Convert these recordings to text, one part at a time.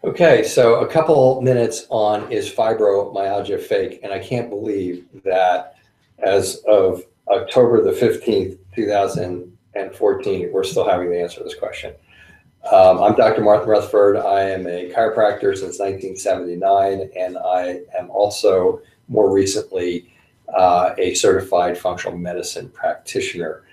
Okay, so a couple minutes on is fibromyalgia fake? And I can't believe that as of October the 15th, 2014, we're still having the answer to this question. I'm Dr. Martin Rutherford. I am a chiropractor since 1979, and I am also more recently a certified functional medicine practitioner.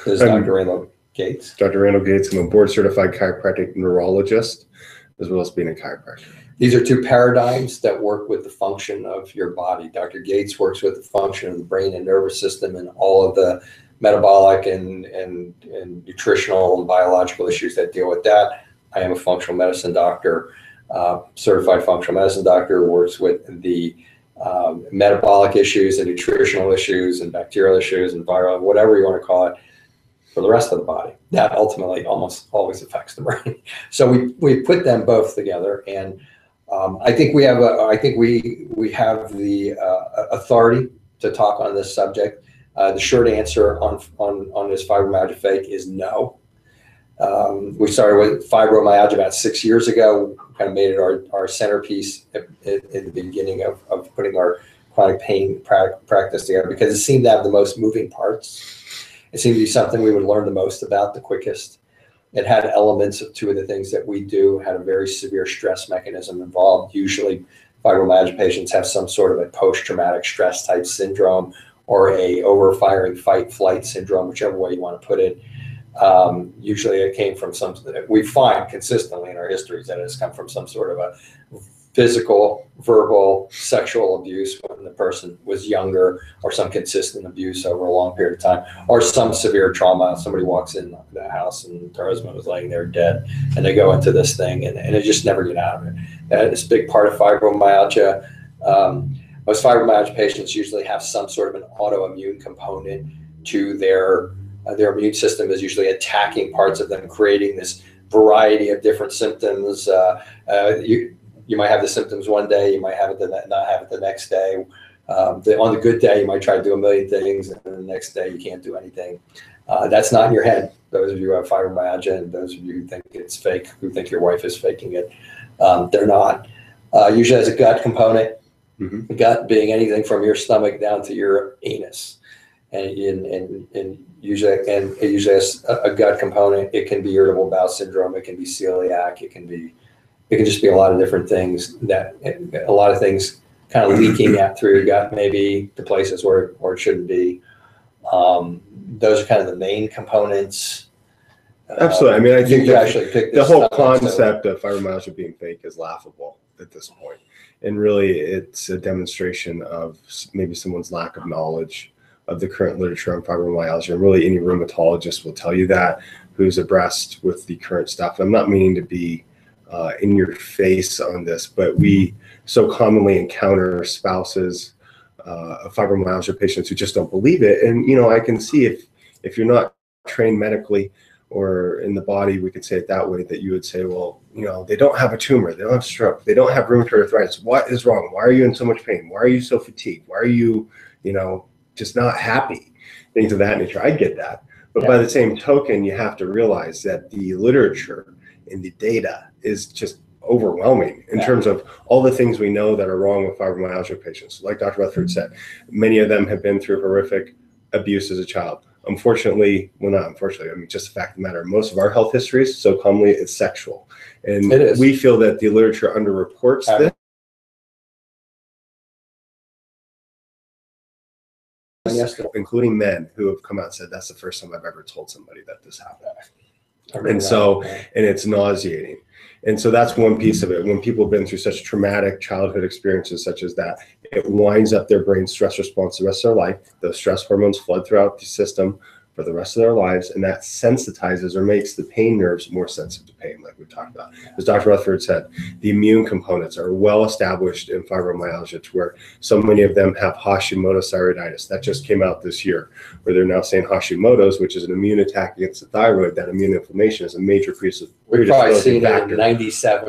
This is Dr. Randall Gates. Dr. Randall Gates. I'm a board certified chiropractic neurologist, as well as being a chiropractor. These are two paradigms that work with the function of your body. Dr. Gates works with the function of the brain and nervous system and all of the metabolic and nutritional and biological issues that deal with that. I am a functional medicine doctor, certified functional medicine doctor, works with the metabolic issues and nutritional issues and bacterial issues and viral, whatever you want to call it, for the rest of the body. That ultimately almost always affects the brain. So we put them both together, and I think we have we have the authority to talk on this subject. The short answer on this fibromyalgia fake is no. We started with fibromyalgia about 6 years ago. Kind of made it our centerpiece in the beginning of putting our chronic pain practice together, because it seemed to have the most moving parts. It seemed to be something we would learn the most about the quickest. It had elements of two of the things that we do, had a very severe stress mechanism involved. Usually fibromyalgia patients have some sort of a post-traumatic stress type syndrome or a overfiring fight-flight syndrome, whichever way you want to put it. Usually it came from we find consistently in our histories that it's come from some sort of a physical, verbal, sexual abuse when the person was younger, or some consistent abuse over a long period of time, or some severe trauma. Somebody walks in the house and their husband was laying there dead, and they go into this thing and they just never get out of it. It's a big part of fibromyalgia. Most fibromyalgia patients usually have some sort of an autoimmune component to their immune system is usually attacking parts of them, creating this variety of different symptoms. You might have the symptoms one day, you might have it not have it the next day. On the good day, you might try to do a million things, and the next day you can't do anything. That's not in your head. Those of you who have fibromyalgia, and those of you who think it's fake, who think your wife is faking it, they're not. Usually has a gut component. Mm-hmm. The gut being anything from your stomach down to your anus, and usually has a gut component. It can be irritable bowel syndrome. It can be celiac. It can just be a lot of different things, a lot of things kind of leaking out through your gut, maybe to places where it shouldn't be. Those are kind of the main components. Absolutely. I mean, I think the whole concept of fibromyalgia being fake is laughable at this point. And really, it's a demonstration of maybe someone's lack of knowledge of the current literature on fibromyalgia. And really, any rheumatologist will tell you that, who's abreast with the current stuff. I'm not meaning to be in your face on this, but we so commonly encounter spouses of fibromyalgia patients who just don't believe it. And, I can see if you're not trained medically or in the body, we could say it that way, that you would say, well, they don't have a tumor, they don't have stroke, they don't have rheumatoid arthritis. What is wrong? Why are you in so much pain? Why are you so fatigued? Why are you, just not happy? Things of that nature. I get that. But by the same token, you have to realize that the literature and the data is just overwhelming in terms of all the things we know that are wrong with fibromyalgia patients. Like Dr. Rutherford said, many of them have been through horrific abuse as a child. Unfortunately, well, not unfortunately, I mean, just the fact of the matter, most of our health histories, so commonly, it's sexual. And we feel that the literature underreports this. Including men who have come out and said, that's the first time I've ever told somebody that this happened. And it's nauseating. And so that's one piece of it. When people have been through such traumatic childhood experiences such as that, it winds up their brain stress response the rest of their life. Those stress hormones flood throughout the system for the rest of their lives, and that sensitizes or makes the pain nerves more sensitive to pain, like we talked about. As Dr. Rutherford said, the immune components are well established in fibromyalgia, to where so many of them have Hashimoto's thyroiditis. That just came out this year, where they're now saying Hashimoto's, which is an immune attack against the thyroid. That immune inflammation is a major We've probably seen it in 97%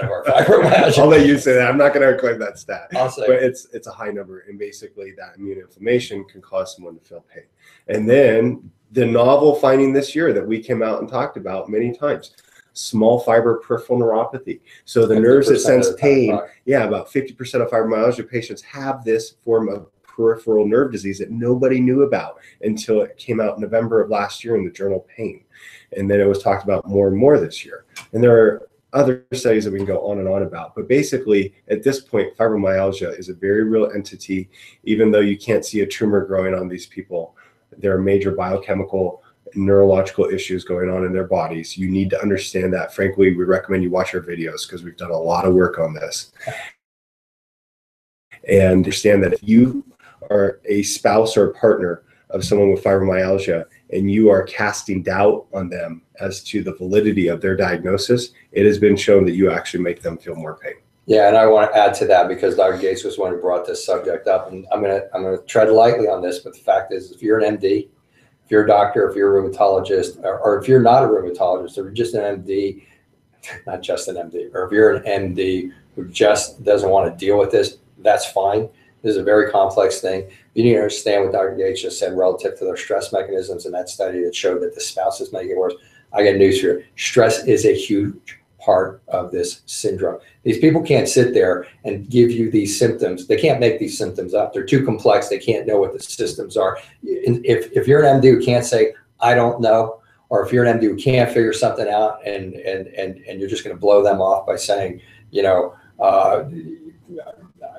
of our fibromyalgia. I'll let you say that. I'm not going to claim that stat. But it's a high number, and basically that immune inflammation can cause someone to feel pain. And then the novel finding this year that we came out and talked about many times, small fiber peripheral neuropathy. So the nerves that sense pain, about 50% of fibromyalgia patients have this form of peripheral nerve disease that nobody knew about until it came out in November of last year in the journal Pain. And then it was talked about more and more this year. And there are other studies that we can go on and on about. But basically, at this point, fibromyalgia is a very real entity. Even though you can't see a tumor growing on these people, there are major biochemical and neurological issues going on in their bodies. You need to understand that. Frankly, we recommend you watch our videos because we've done a lot of work on this. And understand that if you are a spouse or a partner of someone with fibromyalgia and you are casting doubt on them as to the validity of their diagnosis, it has been shown that you actually make them feel more pain. Yeah, and I want to add to that because Dr. Gates was one who brought this subject up, and I'm gonna tread lightly on this, but the fact is, if you're an MD, if you're a doctor, if you're a rheumatologist, or if you're not a rheumatologist, or you're just an MD, not just an MD, or if you're an MD who just doesn't want to deal with this, that's fine. This is a very complex thing. You need to understand what Dr. Gates just said relative to their stress mechanisms in that study that showed that the spouse is making it worse. I got news for you. Stress is a huge part of this syndrome. These people can't sit there and give you these symptoms. They can't make these symptoms up. They're too complex. They can't know what the systems are. If you're an MD who can't say, I don't know, or if you're an MD who can't figure something out and you're just going to blow them off by saying, you know,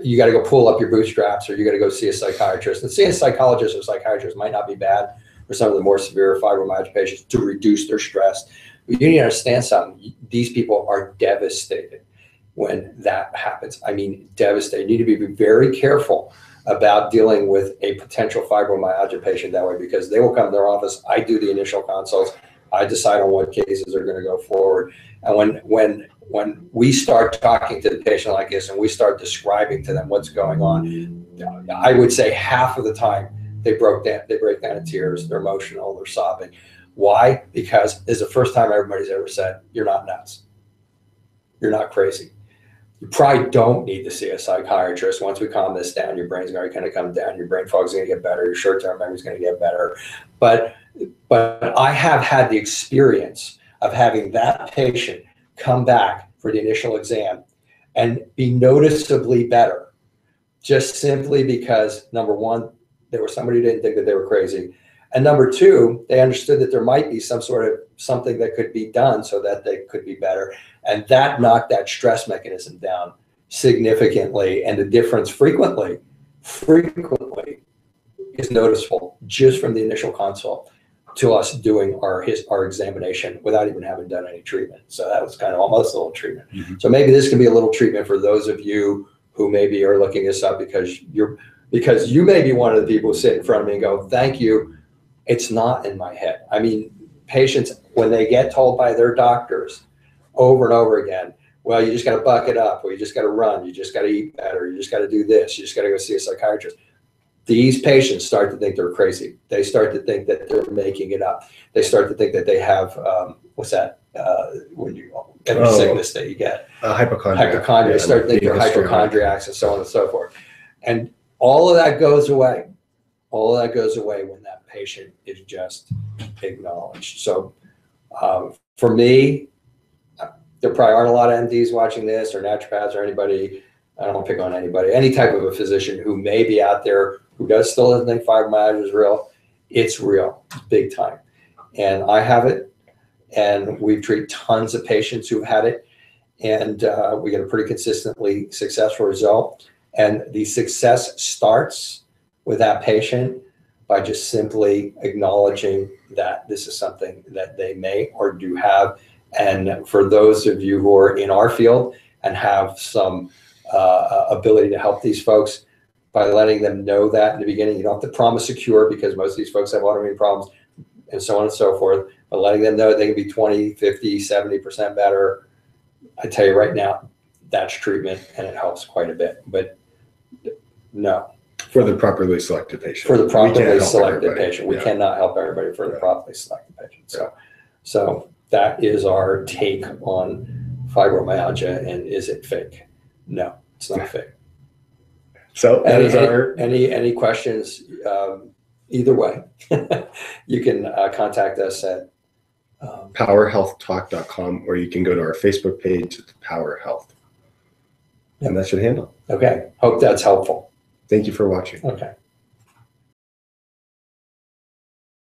you got to go pull up your bootstraps, or you got to go see a psychiatrist. And seeing a psychologist or psychiatrist might not be bad for some of the more severe fibromyalgia patients to reduce their stress. But you need to understand something. These people are devastated when that happens. I mean, devastated. You need to be very careful about dealing with a potential fibromyalgia patient that way, because they will come to their office. I do the initial consults. I decide on what cases are going to go forward. And when we start talking to the patient like this and we start describing to them what's going on, I would say half of the time they break down in tears. They're emotional. They're sobbing. Why? Because it's the first time everybody's ever said, you're not nuts. You're not crazy. You probably don't need to see a psychiatrist. Once we calm this down, your brain's going to kind of come down. Your brain fog is going to get better. Your short-term memory is going to get better. But I have had the experience of having that patient come back for the initial exam and be noticeably better, just simply because, number one, there was somebody who didn't think that they were crazy. And number two, they understood that there might be some sort of something that could be done so that they could be better. And that knocked that stress mechanism down significantly. And the difference frequently is noticeable just from the initial consult to us doing our examination without even having done any treatment. So that was kind of almost a little treatment. Mm-hmm. So maybe this can be a little treatment for those of you who maybe are looking this up because you may be one of the people who sit in front of me and go, thank you. It's not in my head. I mean, patients, when they get told by their doctors over and over again, well, you just got to buck it up, or you just got to run, you just got to eat better, you just got to do this, you just got to go see a psychiatrist. These patients start to think they're crazy. They start to think that they're making it up. They start to think that they have, what's that? When you every sickness that you get. Hypochondria. They start to think they're hypochondriacs and so on and so forth. And all of that goes away. All of that goes away when that patient is just acknowledged. So for me, there probably aren't a lot of MDs watching this, or naturopaths, or anybody. I don't want to pick on anybody, any type of a physician who may be out there who still doesn't think fibromyalgia is real. It's real, big time. And I have it, and we treat tons of patients who've had it, and we get a pretty consistently successful result. And the success starts with that patient by just simply acknowledging that this is something that they may or do have. And for those of you who are in our field and have some ability to help these folks, by letting them know that in the beginning, you don't have to promise a cure, because most of these folks have autoimmune problems and so on and so forth, but letting them know they can be 20, 50, 70% better. I tell you right now, that's treatment, and it helps quite a bit. But no. For the properly selected patient. For the properly selected patient. We cannot help everybody for the properly selected patient. So that is our take on fibromyalgia. And is it fake? No, it's not fake. So any questions? Either way, you can contact us at powerhealthtalk.com, or you can go to our Facebook page at Power Health. And that should handle. Okay. Hope that's helpful. Thank you for watching. Okay.